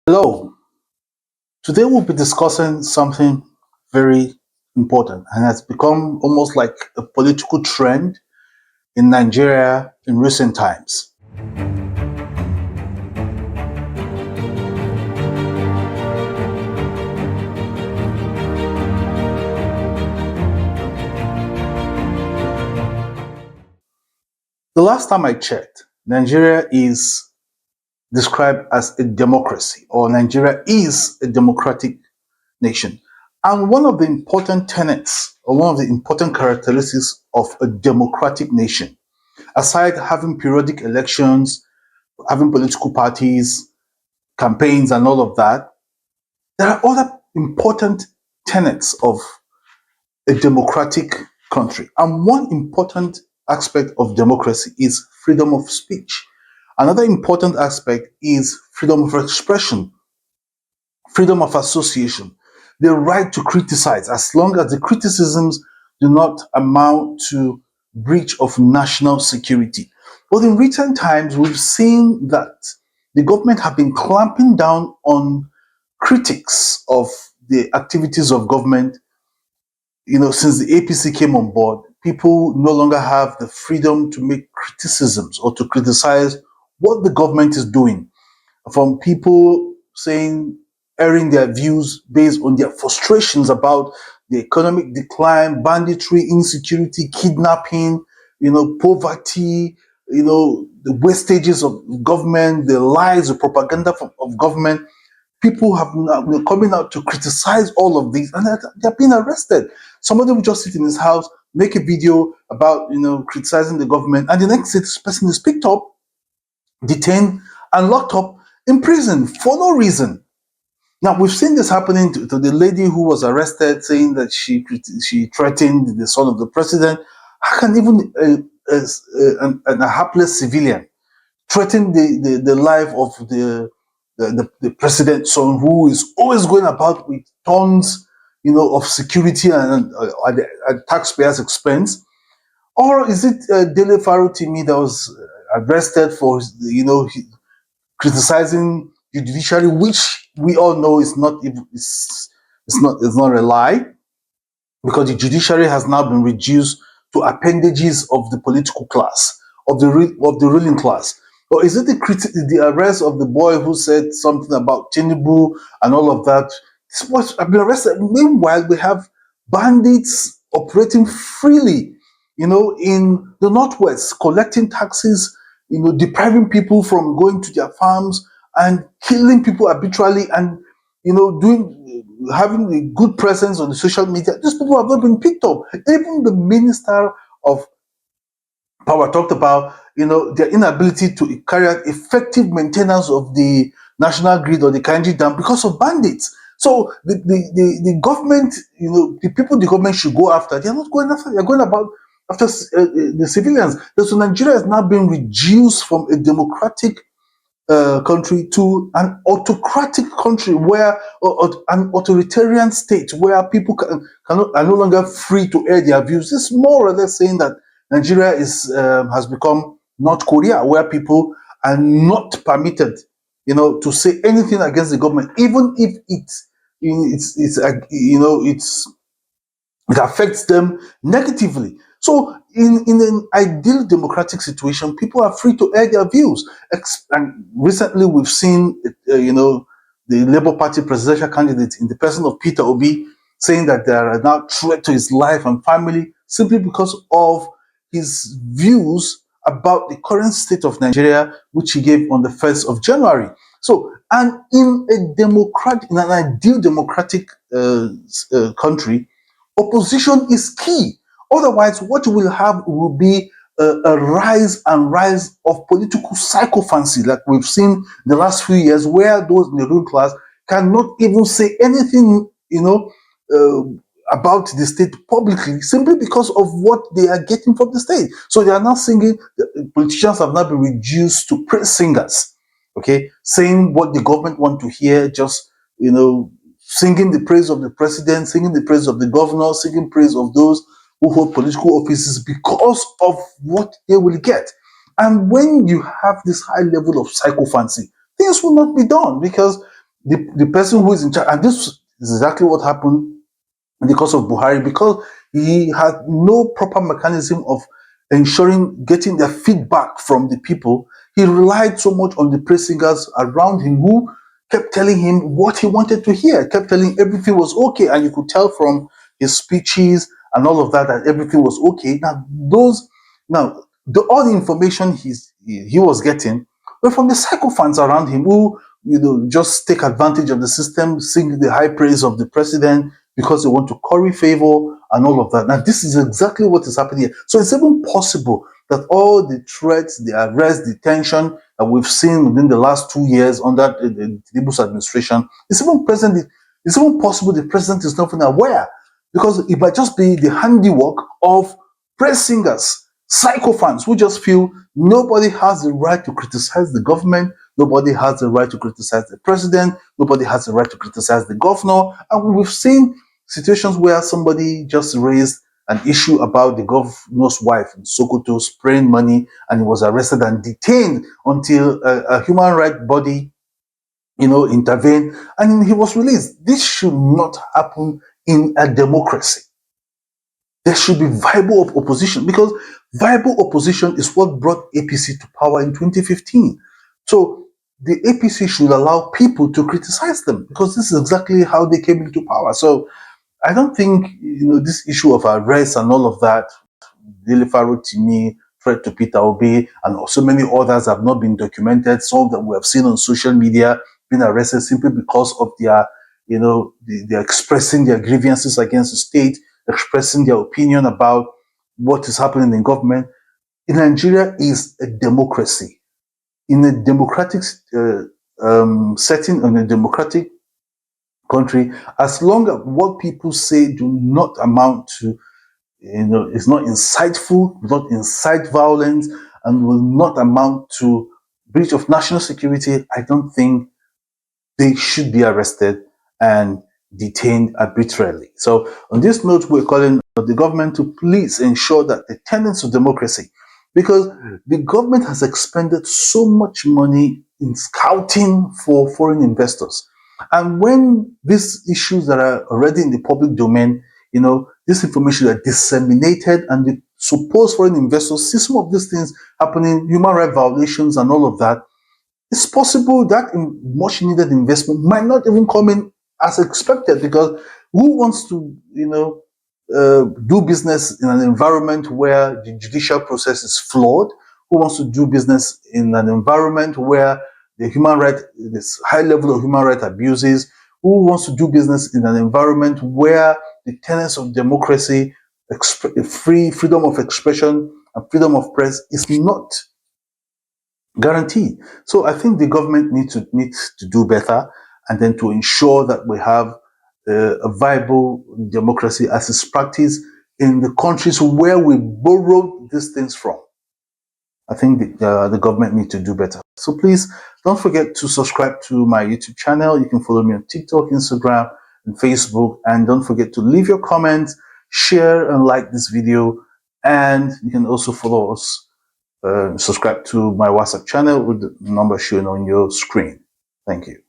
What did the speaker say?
Hello. Today we'll be discussing something very important and has become almost like a political trend in Nigeria in recent times. The last time I checked, Nigeria is described as a democracy, or Nigeria is a democratic nation. And one of the important tenets, or one of the important characteristics of a democratic nation, aside having periodic elections, having political parties, campaigns, and all of that, there are other important tenets of a democratic country. And one important aspect of democracy is freedom of speech. Another important aspect is freedom of expression, freedom of association, the right to criticize, as long as the criticisms do not amount to breach of national security. But in recent times, we've seen that the government have been clamping down on critics of the activities of government. Since the APC came on board, people no longer have the freedom to make criticisms or to criticize what the government is doing. From people saying, airing their views based on their frustrations about the economic decline, banditry, insecurity, kidnapping, poverty, the wastages of government, the lies, the propaganda of government. People have now been coming out to criticize all of these, and they're being arrested. Somebody will just sit in his house, make a video about criticizing the government, and the next day this person is picked up, detained, and locked up in prison for no reason. Now we've seen this happening to the lady who was arrested, saying that she threatened the son of the president. How can even a hapless civilian threaten the life of the president's son, who is always going about with tons, of security and at taxpayers' expense? Or is it Dele Farotimi that was arrested for, criticizing the judiciary, which we all know is not it's not a lie, because the judiciary has now been reduced to appendages of the political class, of the ruling class? Or is it the arrest of the boy who said something about Tinubu and all of that? This was have been arrested. Meanwhile, we have bandits operating freely, in the northwest, collecting taxes, depriving people from going to their farms and killing people arbitrarily, and doing having a good presence on the social media. These people have not been picked up. Even the minister of power talked about their inability to carry out effective maintenance of the national grid or the Kanji dam because of bandits. So the government, the people the government should go after, they're not going after. They're going about after the civilians. So Nigeria has now been reduced from a democratic country to an autocratic country, where or an authoritarian state where people are no longer free to air their views. It's more or less saying that Nigeria has become North Korea, where people are not permitted, to say anything against the government, even if it affects them negatively. So, in an ideal democratic situation, people are free to air their views. And recently, we've seen, the Labour Party presidential candidate in the person of Peter Obi saying that they are now threat to his life and family simply because of his views about the current state of Nigeria, which he gave on the 1st of January. So, and in an ideal democratic country, opposition is key. Otherwise, what we will have will be a rise and rise of political sycophancy, like we've seen the last few years, where those in the ruling class cannot even say anything, about the state publicly, simply because of what they are getting from the state. So they are now singing. Politicians have now been reduced to praise singers, okay, saying what the government want to hear, just singing the praise of the president, singing the praise of the governor, singing praise of those who hold political offices because of what they will get. And when you have this high level of sycophancy, things will not be done, because the person who is in charge, and this is exactly what happened because of Buhari, because he had no proper mechanism of ensuring getting the feedback from the people. He relied so much on the praise singers around him who kept telling him what he wanted to hear, kept telling everything was okay, and you could tell from his speeches and all of that that everything was okay. Now all the information he was getting were from the sycophants around him who just take advantage of the system, sing the high praise of the president because they want to curry favor and all of that. Now, this is exactly what is happening here. So it's even possible that all the threats, the arrest, detention that we've seen within the last 2 years under the Tinubu's administration, it's even possible the president is not even aware, because it might just be the handiwork of praise singers, sycophants who just feel nobody has the right to criticize the government, nobody has the right to criticize the president, nobody has the right to criticize the governor. And we've seen situations where somebody just raised an issue about the governor's wife in Sokoto spraying money, and he was arrested and detained until a human rights body intervened, and he was released. This should not happen in a democracy. There should be viable opposition, because viable opposition is what brought APC to power in 2015. So the APC should allow people to criticize them, because this is exactly how they came into power. So I don't think this issue of arrest and all of that, Dilifaro Timi, threat to Peter Obi, and so many others have not been documented. Some that we have seen on social media being arrested simply because of their, they're expressing their grievances against the state, expressing their opinion about what is happening in government. In Nigeria is a democracy. In a democratic setting, in a democratic country, as long as what people say do not amount to, it's not insightful, will not incite violence, and will not amount to breach of national security, I don't think they should be arrested and detained arbitrarily. So on this note, we're calling the government to please ensure that the tenets of democracy, because the government has expended so much money in scouting for foreign investors. And when these issues that are already in the public domain, this information are disseminated, and the supposed foreign investors see some of these things happening, human rights violations and all of that, it's possible that much needed investment might not even come in as expected, because who wants to, do business in an environment where the judicial process is flawed? Who wants to do business in an environment where the human right, this high level of human right abuses? Who wants to do business in an environment where the tenets of democracy, freedom of expression and freedom of press is not guaranteed? So I think the government needs to do better, and then to ensure that we have a viable democracy as is practiced in the countries where we borrowed these things from. I think the government needs to do better. So please don't forget to subscribe to my YouTube channel. You can follow me on TikTok, Instagram, and Facebook. And don't forget to leave your comments, share and like this video. And you can also follow us, subscribe to my WhatsApp channel with the number shown on your screen. Thank you.